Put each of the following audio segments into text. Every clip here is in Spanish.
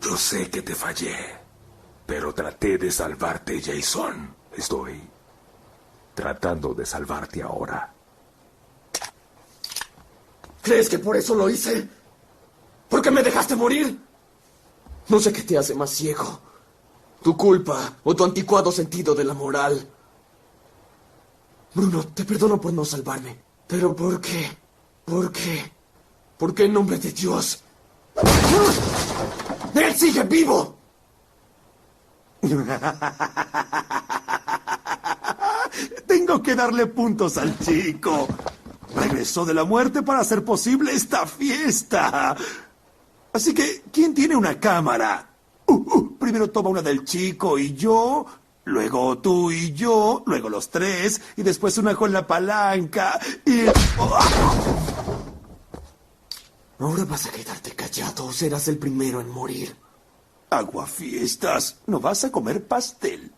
Yo sé que te fallé, pero traté de salvarte, Jason. Estoy tratando de salvarte ahora. ¿Crees que por eso lo hice? ¿Por qué me dejaste morir? No sé qué te hace más ciego. Tu culpa o tu anticuado sentido de la moral. Bruno, te perdono por no salvarme. ¿Pero por qué? ¿Por qué? ¿Por qué en nombre de Dios? ¡Él sigue vivo! Tengo que darle puntos al chico. Regresó de la muerte para hacer posible esta fiesta. Así que, ¿quién tiene una cámara? Primero toma una del chico y yo, luego tú y yo, luego los tres, y después una con la palanca, y... Ahora vas a quedarte callado o serás el primero en morir. Aguafiestas, ¿no vas a comer pastel?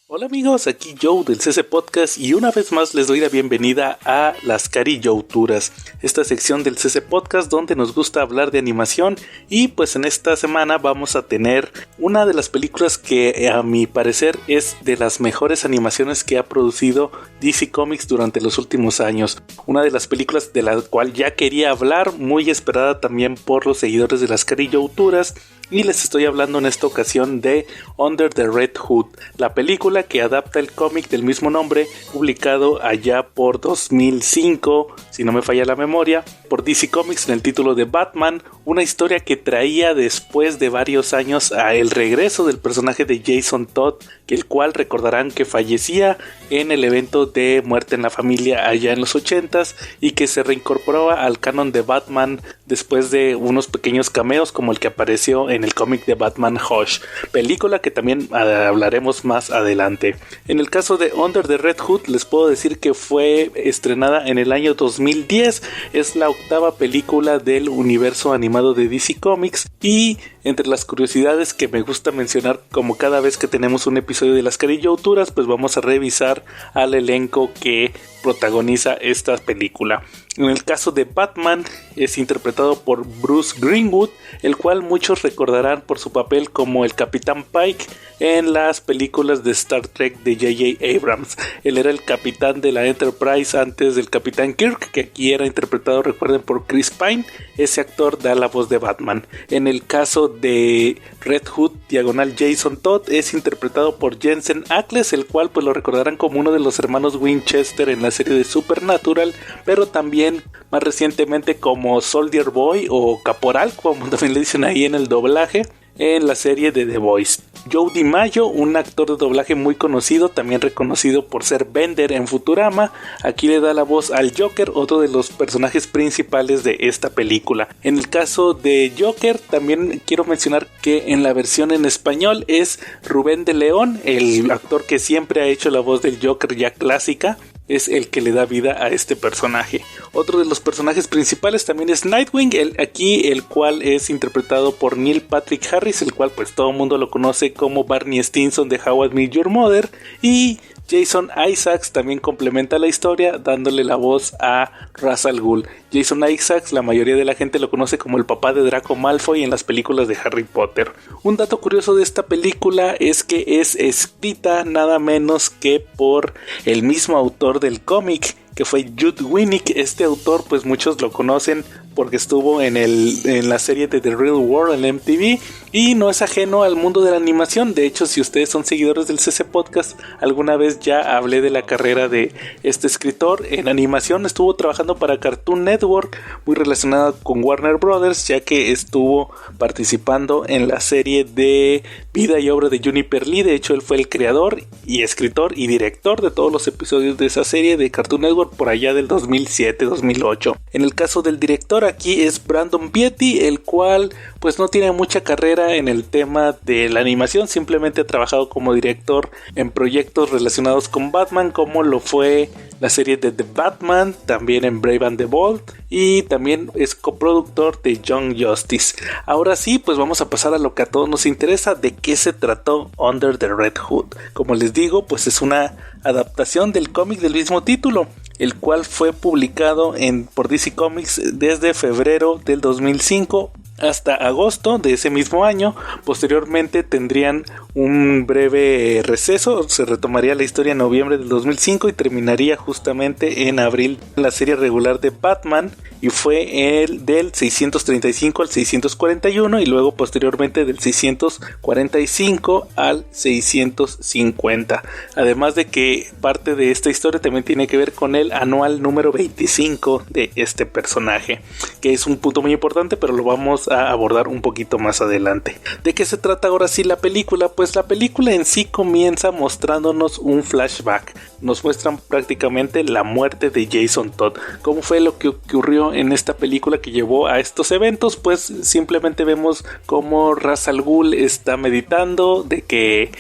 Hola amigos, aquí Joe del CC Podcast y una vez más les doy la bienvenida a las Cari Youturas, esta sección del CC Podcast donde nos gusta hablar de animación y pues en esta semana vamos a tener una de las películas que a mi parecer es de las mejores animaciones que ha producido DC Comics durante los últimos años, una de las películas de la cual ya quería hablar, muy esperada también por los seguidores de las Cari Youturas. Y les estoy hablando en esta ocasión de Under the Red Hood, la película que adapta el cómic del mismo nombre, publicado allá por 2005, si no me falla la memoria, por DC Comics en el título de Batman, una historia que traía después de varios años a el regreso del personaje de Jason Todd, el cual recordarán que fallecía en el evento de Muerte en la Familia allá en los 80s y que se reincorporaba al canon de Batman después de unos pequeños cameos como el que apareció en el cómic de Batman Hush, película que también hablaremos más adelante. En el caso de Under the Red Hood les puedo decir que fue estrenada en el año 2010, es la octava película del universo animado de DC Comics y entre las curiosidades que me gusta mencionar como cada vez que tenemos un episodio de las Cari Youturas, pues vamos a revisar al elenco que protagoniza esta película. En el caso de Batman es interpretado por Bruce Greenwood, el cual muchos recordarán por su papel como el Capitán Pike en las películas de Star Trek de J.J. Abrams. Él era el capitán de la Enterprise antes del Capitán Kirk, que aquí era interpretado, recuerden, por Chris Pine. Ese actor da la voz de Batman. En el caso de Red Hood diagonal Jason Todd es interpretado por Jensen Ackles, el cual pues lo recordarán como uno de los hermanos Winchester en la serie de Supernatural, pero también más recientemente como Soldier Boy o Caporal, como también le dicen ahí en el doblaje, en la serie de The Voice. Joe DiMaggio, un actor de doblaje muy conocido, también reconocido por ser Bender en Futurama, aquí le da la voz al Joker, otro de los personajes principales de esta película. En el caso de Joker, también quiero mencionar que en la versión en español es Rubén de León, el actor que siempre ha hecho la voz del Joker ya clásica, es el que le da vida a este personaje. Otro de los personajes principales también es Nightwing, el cual es interpretado por Neil Patrick Harris, el cual pues todo el mundo lo conoce como Barney Stinson de How I Met Your Mother, y Jason Isaacs también complementa la historia dándole la voz a Ra's al Ghul. Jason Isaacs, la mayoría de la gente lo conoce como el papá de Draco Malfoy en las películas de Harry Potter. Un dato curioso de esta película es que es escrita nada menos que por el mismo autor del cómic, que fue Judd Winnick. Este autor pues muchos lo conocen porque estuvo en la serie de The Real World en MTV y no es ajeno al mundo de la animación. De hecho, si ustedes son seguidores del CC Podcast, alguna vez ya hablé de la carrera de este escritor. En animación estuvo trabajando para Cartoon Network, muy relacionada con Warner Brothers, ya que estuvo participando en la serie de Vida y Obra de Juniper Lee. De hecho, él fue el creador y escritor y director de todos los episodios de esa serie de Cartoon Network por allá del 2007-2008. En el caso del director, aquí es Brandon Beatty, el cual pues no tiene mucha carrera en el tema de la animación, simplemente ha trabajado como director en proyectos relacionados con Batman, como lo fue la serie de The Batman, también en Brave and the Bold, y también es coproductor de Young Justice. Ahora sí, pues vamos a pasar a lo que a todos nos interesa, de qué se trató Under the Red Hood. Como les digo, pues es una adaptación del cómic del mismo título, el cual fue publicado por DC Comics desde febrero del 2005 hasta agosto de ese mismo año. Posteriormente tendrían un breve receso, se retomaría la historia en noviembre del 2005 y terminaría justamente en abril la serie regular de Batman, y fue el del 635 al 641 y luego posteriormente del 645 al 650. Además de que parte de esta historia también tiene que ver con el anual número 25 de este personaje, que es un punto muy importante, pero lo vamos a abordar un poquito más adelante. ¿De qué se trata ahora sí la película? Pues la película en sí comienza mostrándonos un flashback. Nos muestran prácticamente la muerte de Jason Todd. ¿Cómo fue lo que ocurrió en esta película que llevó a estos eventos? Pues simplemente vemos cómo Ra's al Ghul está meditando de que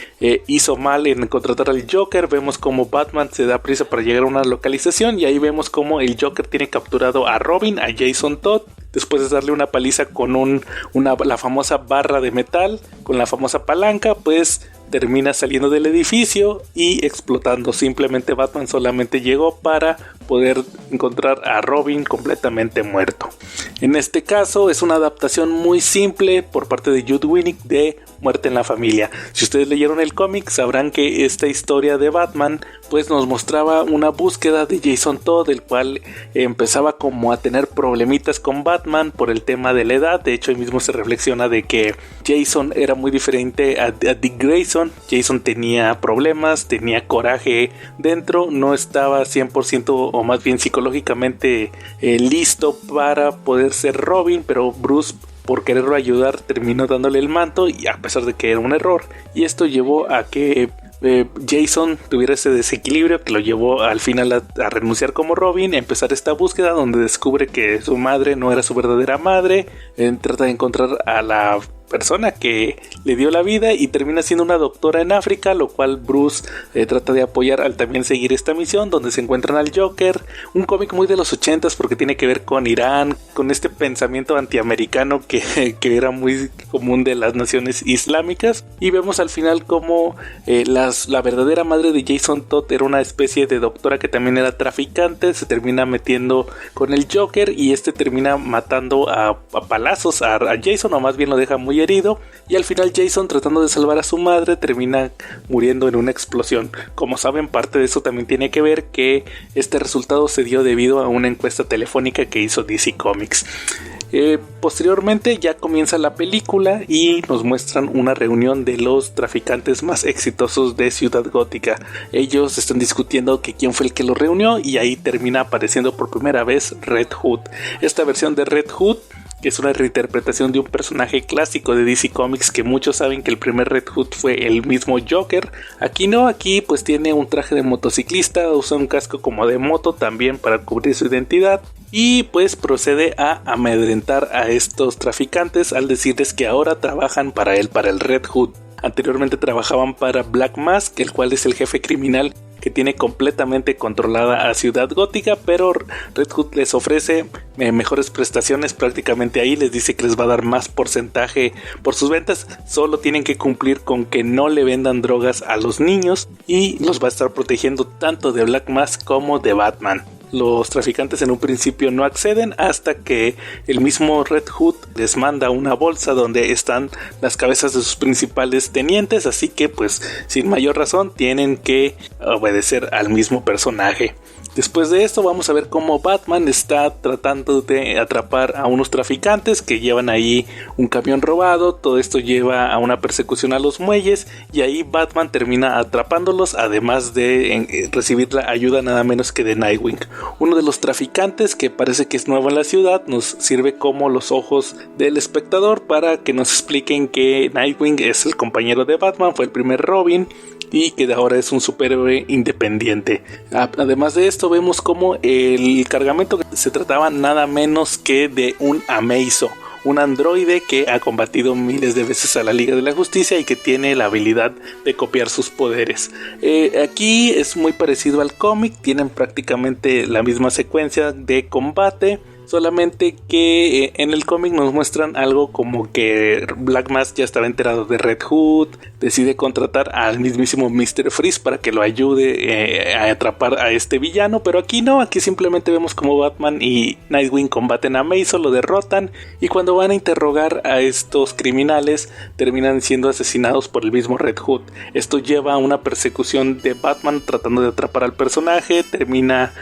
hizo mal en contratar al Joker. Vemos cómo Batman se da prisa para llegar a una localización y ahí vemos cómo el Joker tiene capturado a Robin, a Jason Todd, después de darle una paliza con la famosa barra de metal, con la famosa palanca, pues termina saliendo del edificio y explotando. Simplemente Batman solamente llegó para poder encontrar a Robin completamente muerto. En este caso es una adaptación muy simple por parte de Judd Winnick de Muerte en la Familia. Si ustedes leyeron el cómic sabrán que esta historia de Batman pues nos mostraba una búsqueda de Jason Todd, el cual empezaba como a tener problemitas con Batman por el tema de la edad. De hecho ahí mismo se reflexiona de que Jason era muy diferente a Dick Grayson. Jason tenía problemas, tenía coraje dentro, no estaba 100% o más bien psicológicamente listo para poder ser Robin, pero Bruce, por quererlo ayudar, terminó dándole el manto, y a pesar de que era un error, y esto llevó a que Jason tuviera ese desequilibrio que lo llevó al final a renunciar como Robin, a empezar esta búsqueda donde descubre que su madre no era su verdadera madre, trata de encontrar a la persona que le dio la vida y termina siendo una doctora en África, lo cual Bruce trata de apoyar al también seguir esta misión, donde se encuentran al Joker, un cómic muy de los 80s porque tiene que ver con Irán, con este pensamiento antiamericano que era muy común de las naciones islámicas, y vemos al final como la verdadera madre de Jason Todd era una especie de doctora que también era traficante, se termina metiendo con el Joker y este termina matando a palazos a Jason, o más bien lo deja muy herido, y al final Jason, tratando de salvar a su madre, termina muriendo en una explosión. Como saben, parte de eso también tiene que ver que este resultado se dio debido a una encuesta telefónica que hizo DC Comics. Posteriormente ya comienza la película y nos muestran una reunión de los traficantes más exitosos de Ciudad Gótica. Ellos están discutiendo que quién fue el que los reunió, y ahí termina apareciendo por primera vez Red Hood. Esta versión de Red Hood, que es una reinterpretación de un personaje clásico de DC Comics, que muchos saben que el primer Red Hood fue el mismo Joker. Aquí no, aquí pues tiene un traje de motociclista, usa un casco como de moto también para cubrir su identidad, y pues procede a amedrentar a estos traficantes al decirles que ahora trabajan para él, para el Red Hood. Anteriormente trabajaban para Black Mask, el cual es el jefe criminal que tiene completamente controlada a Ciudad Gótica, pero Red Hood les ofrece mejores prestaciones. Prácticamente ahí les dice que les va a dar más porcentaje por sus ventas, solo tienen que cumplir con que no le vendan drogas a los niños, y los va a estar protegiendo tanto de Black Mask como de Batman. Los traficantes en un principio no acceden hasta que el mismo Red Hood les manda una bolsa donde están las cabezas de sus principales tenientes, así que pues sin mayor razón tienen que obedecer al mismo personaje. Después de esto vamos a ver cómo Batman está tratando de atrapar a unos traficantes que llevan ahí un camión robado. Todo esto lleva a una persecución a los muelles, y ahí Batman termina atrapándolos, además de recibir la ayuda nada menos que de Nightwing. Uno de los traficantes, que parece que es nuevo en la ciudad, nos sirve como los ojos del espectador para que nos expliquen que Nightwing es el compañero de Batman, fue el primer Robin, y que ahora es un superhéroe independiente. Además de esto vemos como el cargamento se trataba nada menos que de un Amazo, un androide que ha combatido miles de veces a la Liga de la Justicia y que tiene la habilidad de copiar sus poderes. Aquí es muy parecido al cómic, tienen prácticamente la misma secuencia de combate. solamente que en el cómic nos muestran algo como que Black Mask ya estaba enterado de Red Hood, decide contratar al mismísimo Mr. Freeze para que lo ayude a atrapar a este villano, pero aquí no, aquí simplemente vemos como Batman y Nightwing combaten a Mason, lo derrotan, y cuando van a interrogar a estos criminales terminan siendo asesinados por el mismo Red Hood. Esto lleva a una persecución de Batman tratando de atrapar al personaje, termina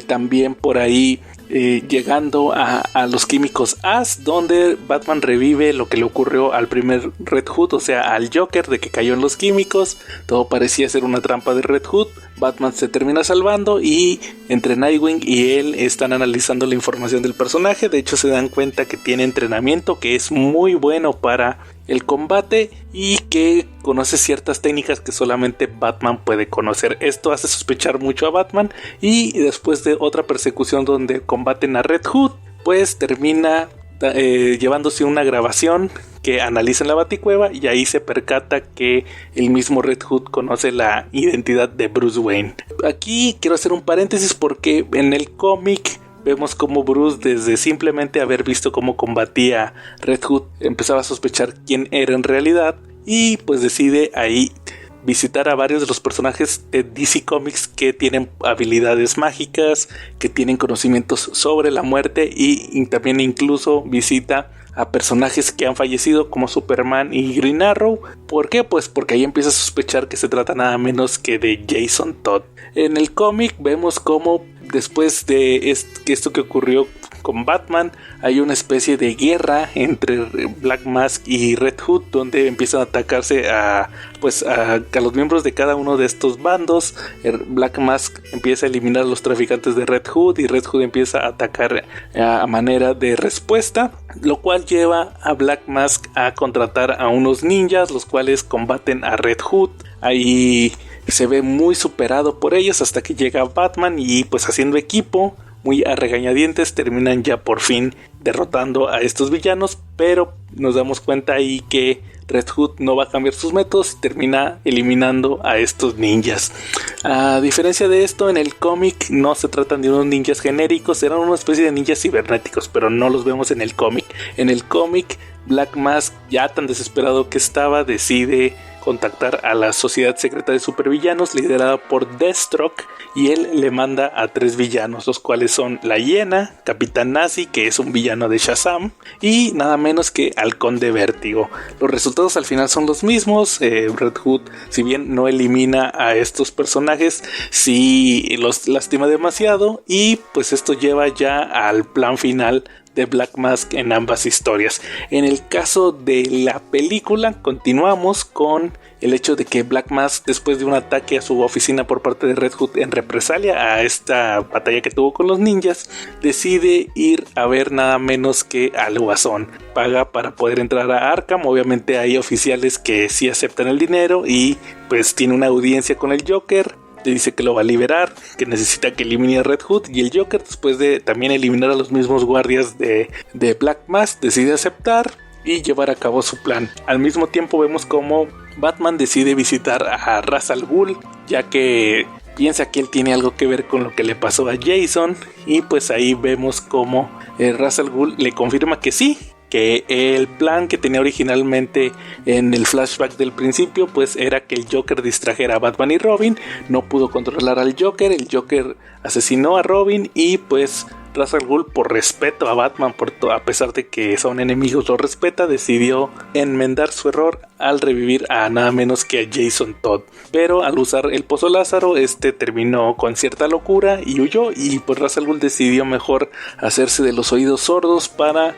también por ahí llegando a los químicos As, donde Batman revive lo que le ocurrió al primer Red Hood, o sea al Joker, de que cayó en los químicos. Todo parecía ser una trampa de Red Hood. Batman se termina salvando y entre Nightwing y él están analizando la información del personaje. De hecho se dan cuenta que tiene entrenamiento que es muy bueno para el combate y que conoce ciertas técnicas que solamente Batman puede conocer. Esto hace sospechar mucho a Batman, y después de otra persecución donde combaten a Red Hood, pues termina llevándose una grabación que analiza en la Baticueva, y ahí se percata que el mismo Red Hood conoce la identidad de Bruce Wayne. Aquí quiero hacer un paréntesis porque en el cómic vemos como Bruce, desde simplemente haber visto cómo combatía Red Hood, empezaba a sospechar quién era en realidad, y pues decide ahí visitar a varios de los personajes de DC Comics que tienen habilidades mágicas, que tienen conocimientos sobre la muerte, y también incluso visita a personajes que han fallecido como Superman y Green Arrow. ¿Por qué? Pues porque ahí empieza a sospechar que se trata nada menos que de Jason Todd. En el cómic vemos como después de esto que ocurrió con Batman, hay una especie de guerra entre Black Mask y Red Hood, donde empiezan a atacarse a los miembros de cada uno de estos bandos. Black Mask empieza a eliminar a los traficantes de Red Hood, y Red Hood empieza a atacar a manera de respuesta, lo cual lleva a Black Mask a contratar a unos ninjas, los cuales combaten a Red Hood. Ahí se ve muy superado por ellos hasta que llega Batman, y pues haciendo equipo, muy a regañadientes, terminan ya por fin derrotando a estos villanos, pero nos damos cuenta ahí que Red Hood no va a cambiar sus métodos y termina eliminando a estos ninjas. A diferencia de esto, en el cómic no se tratan de unos ninjas genéricos, eran una especie de ninjas cibernéticos, pero no los vemos en el cómic. En el cómic, Black Mask, ya tan desesperado que estaba, decide contactar a la Sociedad Secreta de Supervillanos liderada por Deathstroke, y él le manda a 3 villanos, los cuales son la Hiena, Capitán Nazi, que es un villano de Shazam, y nada menos que Halcón de Vértigo. Los resultados al final son los mismos. Red Hood, si bien no elimina a estos personajes, sí los lastima demasiado, y pues esto lleva ya al plan final de Black Mask en ambas historias. En el caso de la película, continuamos con el hecho de que Black Mask, después de un ataque a su oficina por parte de Red Hood en represalia a esta batalla que tuvo con los ninjas, decide ir a ver nada menos que al Guasón. Paga para poder entrar a Arkham. Obviamente hay oficiales que sí aceptan el dinero, y pues tiene una audiencia con el Joker. Le dice que lo va a liberar, que necesita que elimine a Red Hood, y el Joker, después de también eliminar a los mismos guardias de Black Mask, decide aceptar y llevar a cabo su plan. Al mismo tiempo vemos como Batman decide visitar a Ra's al Ghul, ya que piensa que él tiene algo que ver con lo que le pasó a Jason, y pues ahí vemos como Ra's al Ghul le confirma que sí, que el plan que tenía originalmente en el flashback del principio pues era que el Joker distrajera a Batman y Robin. No pudo controlar al Joker, el Joker asesinó a Robin, y pues Ra's al Ghul, por respeto a Batman, a pesar de que son enemigos, lo respeta, decidió enmendar su error al revivir a nada menos que a Jason Todd. Pero al usar el Pozo Lázaro, terminó con cierta locura y huyó, y pues Ra's al Ghul decidió mejor hacerse de los oídos sordos para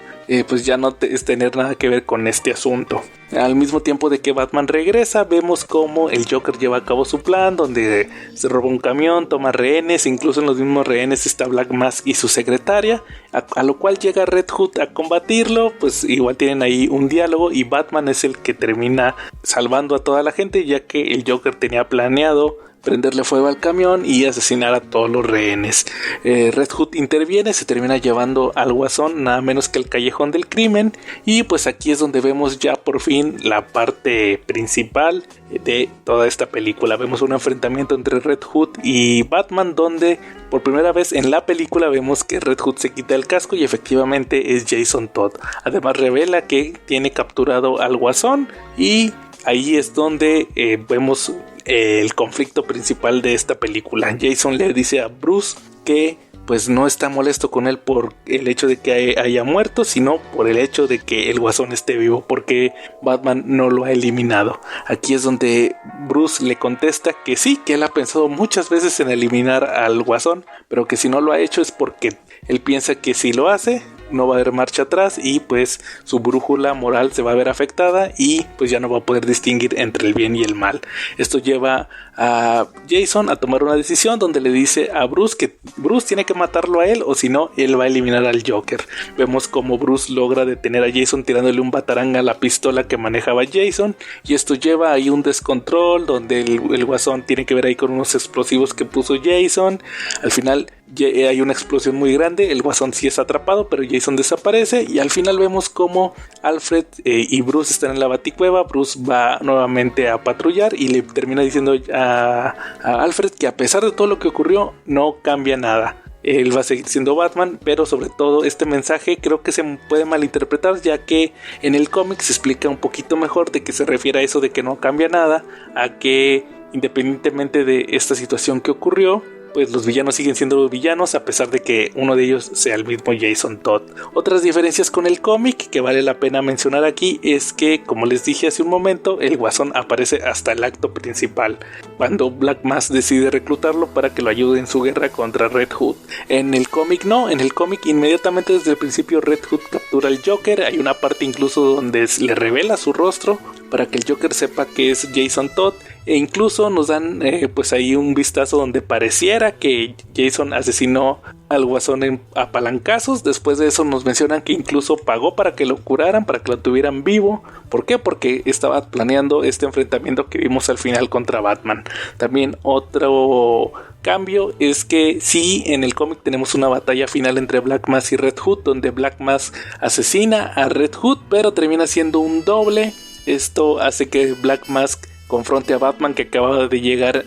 pues ya no tener nada que ver con este asunto. Al mismo tiempo de que Batman regresa, vemos como el Joker lleva a cabo su plan, donde se roba un camión, toma rehenes, incluso en los mismos rehenes está Black Mask y su secretaria, a lo cual llega Red Hood a combatirlo. Pues igual tienen ahí un diálogo, y Batman es el que termina salvando a toda la gente, ya que el Joker tenía planeado prenderle fuego al camión y asesinar a todos los rehenes. Red Hood interviene, se termina llevando al Guasón nada menos que al callejón del crimen, y pues aquí es donde vemos ya por fin la parte principal de toda esta película. Vemos un enfrentamiento entre Red Hood y Batman, donde por primera vez en la película vemos que Red Hood se quita el casco y efectivamente es Jason Todd. Además revela que tiene capturado al Guasón, y ahí es donde vemos el conflicto principal de esta película. Jason le dice a Bruce que pues no está molesto con él por el hecho de que haya muerto, sino por el hecho de que el Guasón esté vivo, porque Batman no lo ha eliminado. Aquí es donde Bruce le contesta que sí, que él ha pensado muchas veces en eliminar al Guasón, pero que si no lo ha hecho es porque él piensa que si lo hace no va a haber marcha atrás, y pues su brújula moral se va a ver afectada y pues ya no va a poder distinguir entre el bien y el mal. Esto lleva a Jason a tomar una decisión donde le dice a Bruce que Bruce tiene que matarlo a él, o si no él va a eliminar al Joker. Vemos como Bruce logra detener a Jason tirándole un batarang a la pistola que manejaba Jason, y esto lleva ahí un descontrol donde el Guasón tiene que ver ahí con unos explosivos que puso Jason. Al final hay una explosión muy grande, el Guasón sí es atrapado, pero Jason desaparece, y al final vemos como Alfred y Bruce están en la Baticueva. Bruce va nuevamente a patrullar y le termina diciendo a Alfred que a pesar de todo lo que ocurrió no cambia nada. Él va a seguir siendo Batman, pero sobre todo este mensaje creo que se puede malinterpretar, ya que en el cómic se explica un poquito mejor de qué se refiere a eso de que no cambia nada, a que independientemente de esta situación que ocurrió, pues los villanos siguen siendo villanos a pesar de que uno de ellos sea el mismo Jason Todd. Otras diferencias con el cómic que vale la pena mencionar aquí es que, como les dije hace un momento, el Guasón aparece hasta el acto principal, cuando Black Mask decide reclutarlo para que lo ayude en su guerra contra Red Hood. En el cómic no, en el cómic inmediatamente desde el principio Red Hood captura al Joker. Hay una parte incluso donde le revela su rostro para que el Joker sepa que es Jason Todd, e incluso nos dan pues ahí un vistazo donde pareciera que Jason asesinó al Guasón a palancazos. Después de eso nos mencionan que incluso pagó para que lo curaran, para que lo tuvieran vivo. ¿Por qué? Porque estaba planeando este enfrentamiento que vimos al final contra Batman. También otro cambio es que sí, en el cómic tenemos una batalla final entre Black Mask y Red Hood, donde Black Mask asesina a Red Hood, pero termina siendo un doble. Esto hace que Black Mask confronte a Batman, que acaba de llegar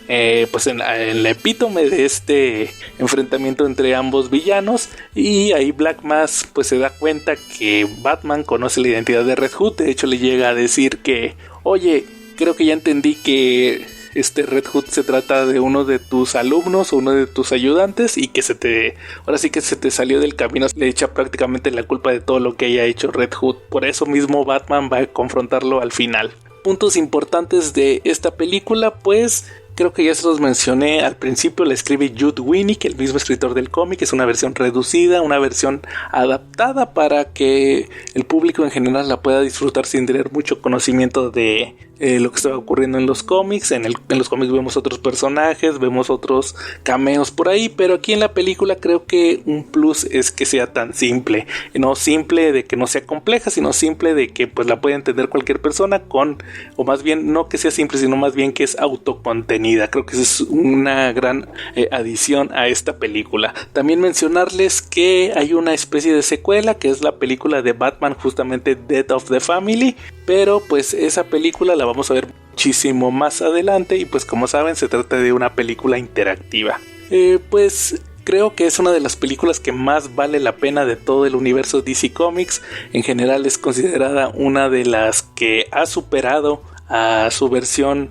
pues en la epítome de este enfrentamiento entre ambos villanos, y ahí Black Mask pues se da cuenta que Batman conoce la identidad de Red Hood. De hecho le llega a decir que, oye, creo que ya entendí que este Red Hood se trata de uno de tus alumnos o uno de tus ayudantes, y que ahora sí que se te salió del camino. Le echa prácticamente la culpa de todo lo que haya hecho Red Hood. Por eso mismo Batman va a confrontarlo al final. Puntos importantes de esta película, pues creo que ya se los mencioné al principio. La escribe Judd Winnick, el mismo escritor del cómic. Es una versión reducida, una versión adaptada para que el público en general la pueda disfrutar sin tener mucho conocimiento de lo que estaba ocurriendo en los cómics. En los cómics vemos otros personajes, vemos otros cameos por ahí, pero aquí en la película creo que un plus es que sea tan simple. No simple de que no sea compleja, sino simple de que pues la puede entender cualquier persona, o más bien no que sea simple, sino más bien que es autocontenida. Creo que es una gran adición a esta película. También mencionarles que hay una especie de secuela, que es la película de Batman, justamente Death of the Family, pero pues esa película la vamos a ver muchísimo más adelante, y pues como saben se trata de una película interactiva. Pues creo que es una de las películas que más vale la pena de todo el universo DC Comics. En general es considerada una de las que ha superado a su versión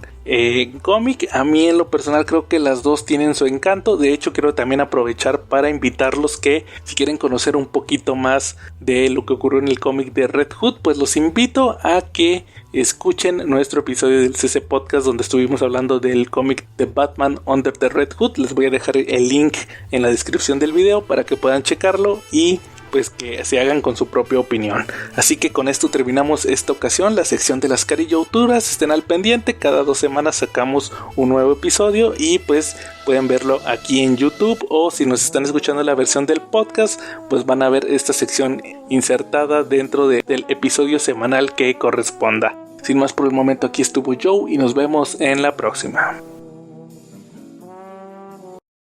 cómic. A mí en lo personal creo que las dos tienen su encanto. De hecho quiero también aprovechar para invitarlos que si quieren conocer un poquito más de lo que ocurrió en el cómic de Red Hood, pues los invito a que escuchen nuestro episodio del CC Podcast donde estuvimos hablando del cómic de Batman Under the Red Hood. Les voy a dejar el link en la descripción del video para que puedan checarlo y pues que se hagan con su propia opinión. Así que con esto terminamos esta ocasión, la sección de las carillouturas. Estén al pendiente, cada 2 semanas sacamos un nuevo episodio y pues pueden verlo aquí en YouTube, o si nos están escuchando la versión del podcast, pues van a ver esta sección insertada dentro del episodio semanal que corresponda. Sin más por el momento, aquí estuvo Joe y nos vemos en la próxima.